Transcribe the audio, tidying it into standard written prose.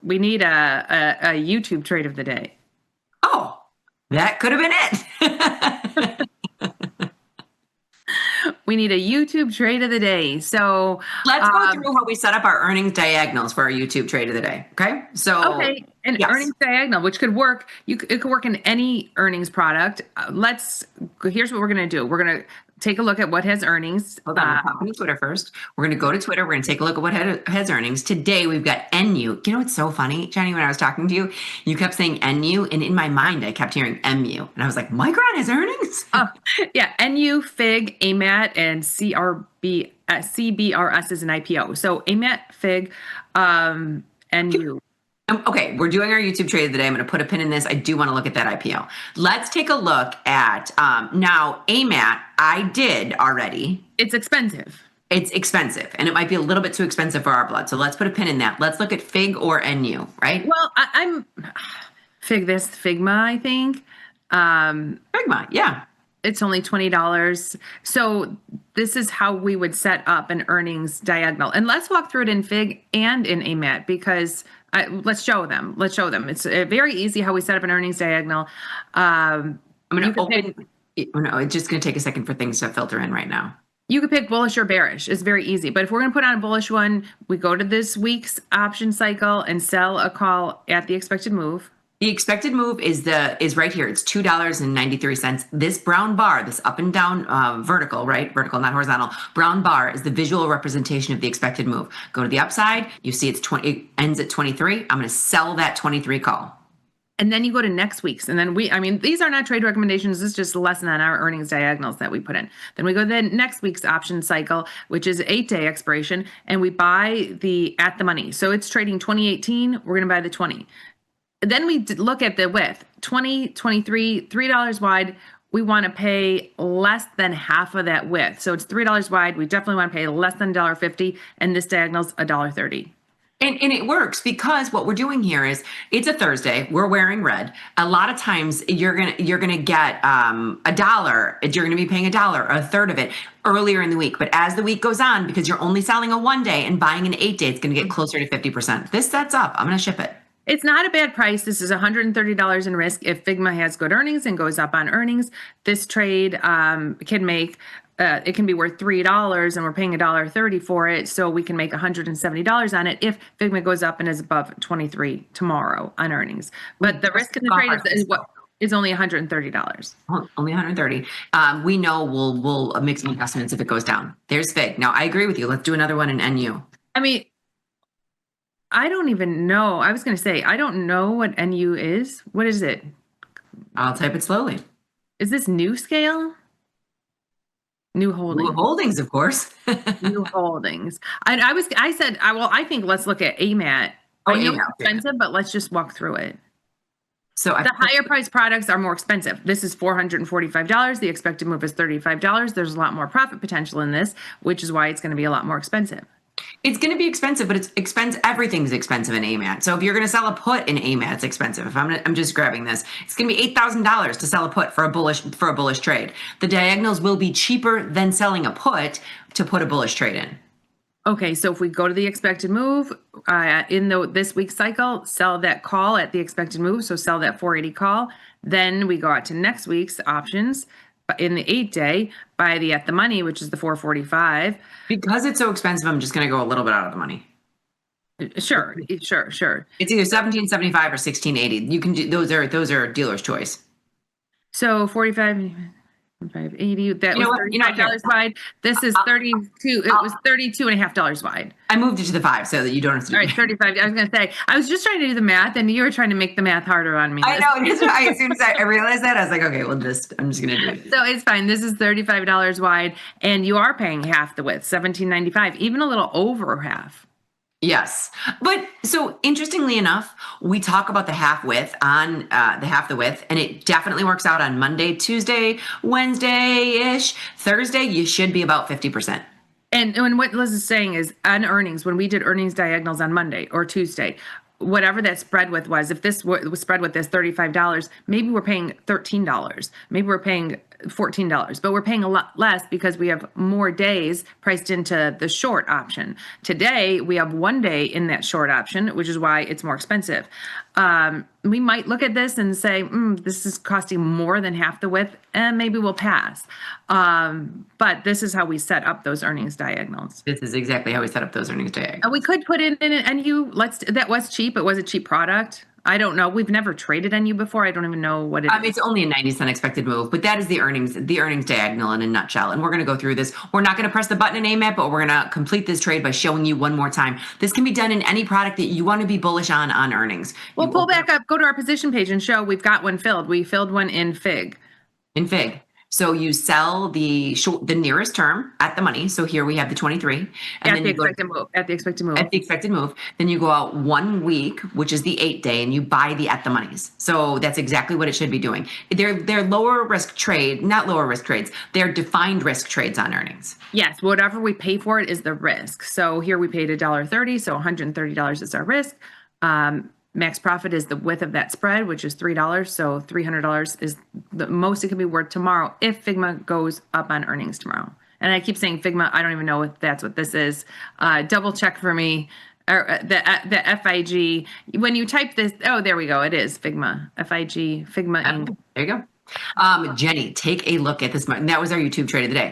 we need a YouTube trade of the day. Oh, that could have been it. We need a YouTube trade of the day. So Let's go through how we set up our earnings diagonals for our YouTube trade of the day. Okay. So, okay, an yes. earnings diagonal, which could work. It could work in any earnings product. Here's what we're going to do. We're going to take a look at what has earnings. Hold on, we're popping to Twitter first. We're going to go to Twitter. We're going to take a look at what has earnings. Today, we've got NU. You know what's so funny, Jenny, when I was talking to you, you kept saying NU, and in my mind, I kept hearing MU. And I was like, Micron has earnings? Oh, yeah, NU, Fig, AMAT, and CBRS is an IPO. So AMAT, Fig, NU. Okay, we're doing our YouTube trade of the day. I'm going to put a pin in this. I do want to look at that IPO. Let's take a look at, now AMAT, I did already. It's expensive. It's expensive, and it might be a little bit too expensive for our blood. So let's put a pin in that. Let's look at Fig or NU, right? Well, I'm Figma, I think. Figma, yeah. It's only $20. So this is how we would set up an earnings diagonal. And let's walk through it in Fig and in AMAT because let's show them. It's very easy how we set up an earnings diagonal. I'm going to open. No, it's just going to take a second for things to filter in right now. You could pick bullish or bearish. It's very easy. But if we're going to put on a bullish one, we go to this week's option cycle and sell a call at the expected move. The expected move is right here. It's $2.93. This brown bar, this up and down vertical, right? Vertical, not horizontal. Brown bar is the visual representation of the expected move. Go to the upside. You see it ends at 23. I'm going to sell that 23 call. And then you go to next week's. And then these are not trade recommendations. This is just a lesson on our earnings diagonals that we put in. Then we go to the next week's option cycle, which is 8-day expiration, and we buy at the money. So it's trading 2018. We're going to buy the 20. Then we look at the width, 20, 23, $3 wide. We want to pay less than half of that width. So it's $3 wide. We definitely want to pay less than $1.50, and this diagonal's $1.30. And it works because what we're doing here is it's a Thursday. We're wearing red. A lot of times you're gonna get $1. You're gonna be paying $1, a third of it earlier in the week. But as the week goes on, because you're only selling a 1-day and buying an 8-day, it's gonna get closer to 50%. This sets up. I'm gonna ship it. It's not a bad price. This is $130 in risk. If Figma has good earnings and goes up on earnings, this trade can make, it can be worth $3 and we're paying $1.30 for it. So we can make $170 on it if Figma goes up and is above 23 tomorrow on earnings. But the risk in the trade is only $130. Only $130. We know we'll make some adjustments if it goes down. There's Fig. Now I agree with you. Let's do another one in NU. I mean, I don't even know. I was going to say, I don't know what NU is. What is it? I'll type it slowly. Is this new scale? New holdings. New holdings, of course. New holdings. I think let's look at AMAT. I know it's expensive, but let's just walk through it. So the higher priced products are more expensive. This is $445. The expected move is $35. There's a lot more profit potential in this, which is why it's going to be a lot more expensive. It's going to be expensive, but it's expensive. Everything's expensive in AMAT. So if you're going to sell a put in AMAT, it's expensive. If I'm just grabbing this, it's going to be $8,000 to sell a put for a bullish trade. The diagonals will be cheaper than selling a put to put a bullish trade in. Okay, so if we go to the expected move in this week's cycle, sell that call at the expected move. So sell that 480 call. Then we go out to next week's options. In the 8-day, buy the at the money, which is the 445. Because it's so expensive, I'm just going to go a little bit out of the money. Sure. It's either 1775 or 1680. You can do those are dealer's choice. So 45. 580. That was $35 wide. This is 32. It was $32.50 wide. I moved it to the 5 so that you don't have to. All right, 35. I was going to say, I was just trying to do the math, and you were trying to make the math harder on me. I know. As soon as I realized that, I was like, okay, well, I'm just going to do it. So it's fine. This is $35 wide, and you are paying half the width, $17.95, even a little over half. Yes. But so interestingly enough, we talk about the half width on half the width, and it definitely works out on Monday, Tuesday, Wednesday-ish. Thursday, you should be about 50%. And what Liz is saying is on earnings, when we did earnings diagonals on Monday or Tuesday, whatever that spread width was, if this was spread width is $35, maybe we're paying $13. Maybe we're paying $14, but we're paying a lot less because we have more days priced into the short option. Today, we have 1 day in that short option, which is why it's more expensive. We might look at this and say, this is costing more than half the width, and maybe we'll pass. But this is how we set up those earnings diagonals. This is exactly how we set up those earnings diagonals. We could put in an NU. That was cheap. It was a cheap product. I don't know. We've never traded NU before. I don't even know what it is. It's only a 90-cent expected move, but that is the earnings diagonal in a nutshell. And we're going to go through this. We're not going to press the button in AMAT, but we're going to complete this trade by showing you one more time. This can be done in any product that you want to be bullish on earnings. Well, pull back up, go to our position page and show we've got one filled. We filled one in Fig. In Fig. So you sell the nearest term at the money. So here we have the 23. At the expected move. At the expected move. At the expected move. Then you go out 1 week, which is the 8-day, and you buy the at the monies. So that's exactly what it should be doing. They're lower risk trade, not lower risk trades. They're defined risk trades on earnings. Yes, whatever we pay for it is the risk. So here we paid $1.30, so $130 is our risk. Max profit is the width of that spread, which is $3. So $300 is the most it can be worth tomorrow if Figma goes up on earnings tomorrow. And I keep saying Figma. I don't even know if that's what this is. Double check for me. Or the FIG. When you type this, oh, there we go. It is Figma. FIG. Figma. There you go. Jenny, take a look at this. That was our YouTube trade of the day.